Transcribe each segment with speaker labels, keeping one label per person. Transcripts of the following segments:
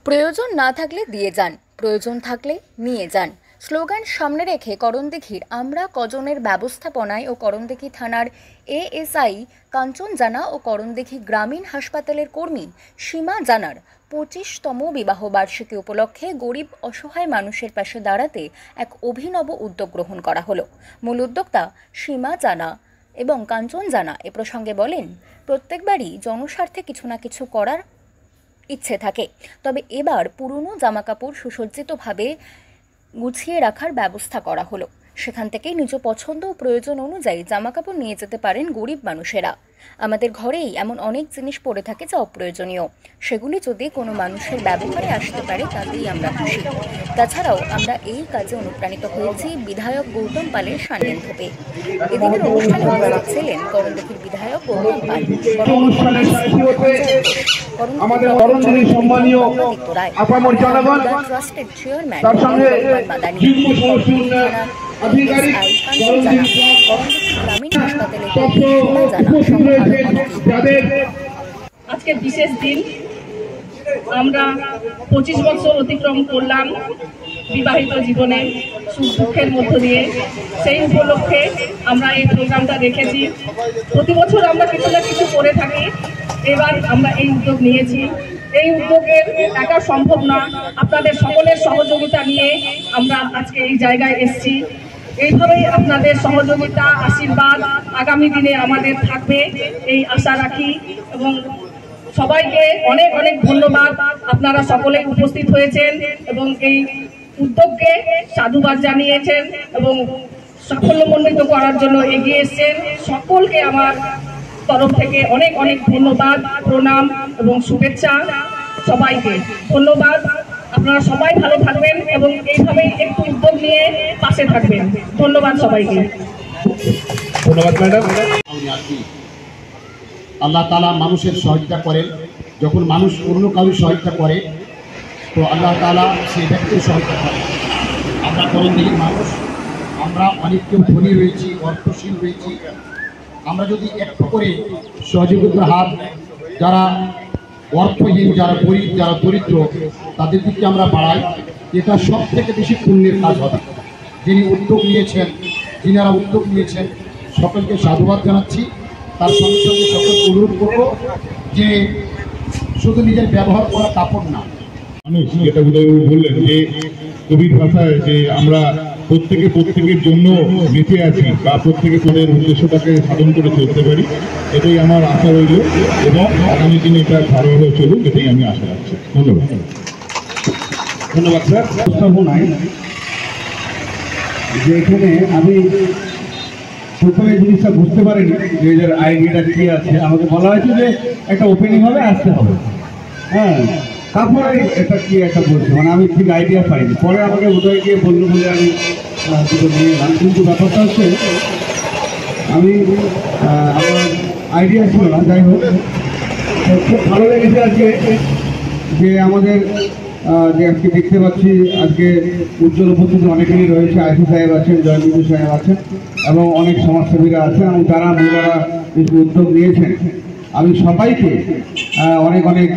Speaker 1: প্রয়োজন না থাকলে দিয়ে যান, প্রয়োজন থাকলে নিয়ে যান স্লোগান সামনে রেখে করণদিঘির আমরা কজনের ব্যবস্থাপনায় ও করণদিঘি থানার এএসআই কাঞ্চন জানা ও করণদিঘি গ্রামীণ হাসপাতালের কর্মী সীমা জানার 25তম বিবাহবার্ষিকী উপলক্ষে গরিব অসহায় মানুষের পাশে দাঁড়াতে এক অভিনব উদ্যোগ গ্রহণ করা হলো। মূল উদ্যোক্তা সীমা জানা এবং কাঞ্চন জানা এ প্রসঙ্গে বলেন, প্রত্যেকবারই জনস্বার্থে কিছু না কিছু করার ইচ্ছে থাকে, তবে এবার পুরনো জামাকাপড় সুসজ্জিতভাবে গুছিয়ে রাখার ব্যবস্থা করা হলো। সেখান থেকেই নিজ পছন্দ ও প্রয়োজন অনুযায়ী জামাকাপড় নিয়ে যেতে পারেন গরিব মানুষেরা। আমাদের ঘরেই এমন অনেক জিনিস পড়ে থাকে যা অপ্রয়োজনীয়, সেগুলি যদি কোনো মানুষের ব্যবহারে আসতে পারে তাতেই আমরা খুশি। তাছাড়াও আমরা এই কাজে অনুপ্রাণিত হয়েছি বিধায়ক গৌতম পালের সান্নিধ্যে। এদিনের অনুষ্ঠানে উপস্থিত ছিলেন করণদিঘির বিধায়ক গৌতম পাল, ট্রাস্টের চেয়ারম্যান মাদানী, গ্রামীণ হাসপাতালে
Speaker 2: আজকে বিশেষ দিন। আমরা 25 বছর অতিক্রম করলাম বিবাহিত জীবনে সুখ দুঃখের মধ্য দিয়ে। সেই উপলক্ষে আমরা এই প্রোগ্রামটা রেখেছি। প্রতি বছর আমরা কিছু না কিছু করে থাকি, এবার আমরা এই উদ্যোগ নিয়েছি। এই উদ্যোগের একা সম্ভব না, আপনাদের সকলের সহযোগিতা নিয়ে আমরা আজকে এই জায়গায় এসেছি। এইভাবেই আপনাদের সহযোগিতা, আশীর্বাদ আগামী দিনে আমাদের থাকবে এই আশা রাখি। এবং সবাইকে অনেক অনেক ধন্যবাদ, আপনারা সকলেই উপস্থিত হয়েছেন এবং এই উদ্যোগকে সাধুবাদ জানিয়েছেন এবং সাফল্যমণ্ডিত করার জন্য এগিয়ে এসেছেন। সকলকে আমার তরফ থেকে অনেক অনেক ধন্যবাদ, প্রণাম এবং শুভেচ্ছা। সবাইকে ধন্যবাদ। আপনারা সবাই ভালো থাকবেন এবং এইভাবেই একটু উদ্যোগ নিয়ে পাশে থাকবেন। ধন্যবাদ সবাইকে।
Speaker 3: ধন্যবাদ ম্যাডাম। আল্লাহ তাআলা মানুষের সহায়তা করেন। যখন মানুষ অন্য কারোর সহায়তা করে তো আল্লাহ তাআলা সেই ব্যক্তির সহায়তা করেন। আমরা করণদিঘির মানুষ, আমরা অনেক কেউ ধনী রয়েছি, অর্থশীল রয়েছি। আমরা যদি একটু করে সহযোগিতার হাত, যারা অর্থহীন, যারা গরিব, যারা দরিদ্র, তাদের দিকে আমরা বাড়াই, এটা সব থেকে বেশি পুণ্যের কাজ হবে। যিনি উদ্যোগ নিয়েছেন, যিনারা উদ্যোগ নিয়েছেন সকলকে সাধুবাদ জানাচ্ছি। তার সঙ্গে সঙ্গে সকলকে অনুরোধ করব যে শুধু নিজের ব্যবহার করা কাপড় না,
Speaker 4: মানুষ যেটা বললেন যে কবির ভাষায় যে আমরা প্রত্যেকের জন্য বেঁচে আছি বা প্রত্যেকে তাদের উদ্দেশ্যটাকে সাধন করে চলতে পারি, এটাই আমার আশা রইল এবং আগামী দিনে এটা ভালোভাবে চলুক, এটাই আমি আশা রাখছি। ধন্যবাদ।
Speaker 5: ধন্যবাদ স্যার। উপস্থাপনায় যে এখানে আমি প্রথমে জিনিসটা বুঝতে পারিনি যে এদের আইডিয়াটা কি আছে। আমাকে বলা হয়েছে যে একটা ওপেনিং হবে, আসতে হবে। হ্যাঁ, তারপরে এটা কি একটা বলছে, মানে আমি ঠিক আইডিয়া পাইনি। পরে আমাকে বোধহয় গিয়ে বললো বলে আমি দুটো নিয়ে এলাম। কিন্তু ব্যাপারটা হচ্ছে আমি আমার আইডিয়া ছিল না। যাই হোক, খুব ভালো লেগেছে আজকে যে আমাদের যে আজকে দেখতে পাচ্ছি আজকে উজ্জ্বল উপস্থিত অনেকেই রয়েছে। আইসি সাহেব আছেন, জয়বিন্দু সাহেব আছেন এবং অনেক সমাজসেবীরা আছেন এবং তারা মহিলারা উদ্যোগ নিয়েছেন। আমি সবাইকে অনেক অনেক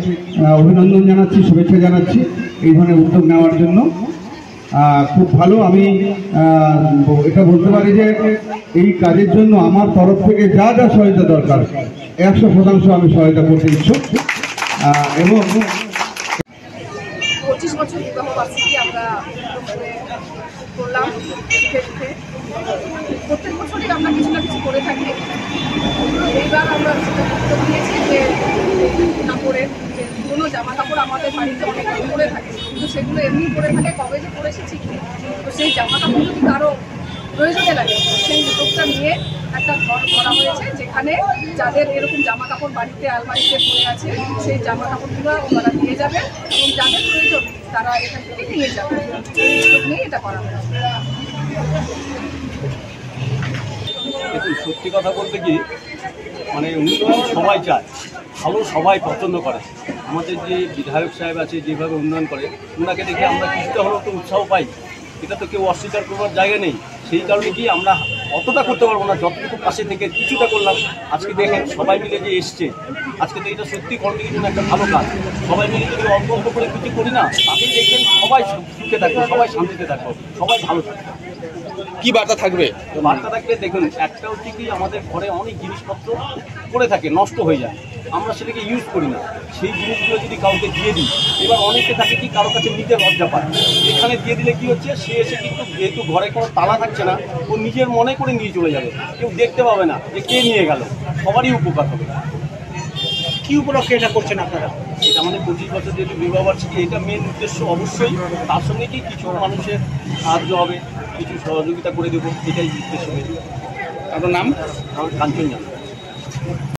Speaker 5: অভিনন্দন জানাচ্ছি, শুভেচ্ছা জানাচ্ছি এই ধরনের উদ্যোগ নেওয়ার জন্য। খুব ভালো। আমি এটা বলতে পারি যে এই কাজের জন্য আমার তরফ থেকে যা যা সহায়তা দরকার 100% আমি সহায়তা করতে ইচ্ছুক। এবং
Speaker 2: 25 বছর বিবাহবার্ষিকী আমরা করলাম। প্রত্যেক বছরই আমরা কিছু না কিছু করে থাকি। এইবার আমরা উদ্যোগ নিয়েছি যে কাপড়ের যে পুরোনো জামা কাপড় আমাদের বাড়িতে অনেক পরে থাকে, কিন্তু সেগুলো এমনি পরে থাকে, কবে যে পরে এসেছি। তো সেই জামা কাপড় যদি কারো প্রয়োজনে লাগে, সেই উদ্যোগটা নিয়ে একটা ঘর করা হয়েছে যেখানে যাদের এরকম জামা কাপড় বাড়িতে আলমারিতে পড়ে আছে সেই জামা কাপড়গুলো ওনারা নিয়ে যাবে এবং যাদের প্রয়োজন তারা এখান থেকে নিয়ে যাবে। এই উদ্যোগ নিয়ে এটা করা হয়েছে।
Speaker 6: দেখুন, সত্যি কথা বলতে কি, মানে উন্নয়ন সবাই চায়, ভালো সবাই পছন্দ করে। আমাদের যে বিধায়ক সাহেব আছে যেভাবে উন্নয়ন করে, ওনাকে দেখে আমরা কিছুটা হলেও তো উৎসাহ পাই। এটা তো কেউ অস্বীকার করবার জায়গা নেই। সেই কারণে কি আমরা অতটা করতে পারবো না, যতটুকু পাশে থেকে কিছুটা করলাম। আজকে দেখেন সবাই মিলে যে এসছে, আজকে তো এটা সত্যি করণদিঘির জন্য একটা ভালো কাজ। সবাই মিলে যদি অল্প অল্প করে কিছু করি না, তাতেই দেখবেন সবাই সুখে থাকবো, সবাই শান্তিতে থাকবো, সবাই ভালো থাকবে।
Speaker 7: কি বার্তা থাকবে?
Speaker 6: তো বার্তা থাকলে দেখুন, একটা হচ্ছে কি আমাদের ঘরে অনেক জিনিসপত্র পড়ে থাকে, নষ্ট হয়ে যায়, আমরা সেটাকে ইউজ করি না। সেই জিনিসগুলো যদি কাউকে দিয়ে দিই, এবার অনেকে থাকে কি কারো কাছে নিতে লজ্জা পায়, এখানে দিয়ে দিলে কি হচ্ছে, সে এসে কিন্তু যেহেতু ঘরে কোনো তালা থাকছে না, ও নিজের মনে করে নিয়ে চলে যাবে, কেউ দেখতে পাবে না যে কে নিয়ে গেল, সবারই উপকার হবে।
Speaker 7: কি উপলক্ষে এটা করছেন আপনারা?
Speaker 6: এটা আমাদের 25 বছর যেহেতু বিবাহ বার্ষিকী, এটা মেন উদ্দেশ্য। অবশ্যই তার সঙ্গে কি কিছু মানুষের সাহায্য হবে, কিছু সহযোগিতা করে দেবো, এটাই উদ্দেশ্য।
Speaker 7: আপনার নাম?
Speaker 6: আমার কাঞ্চন জানা।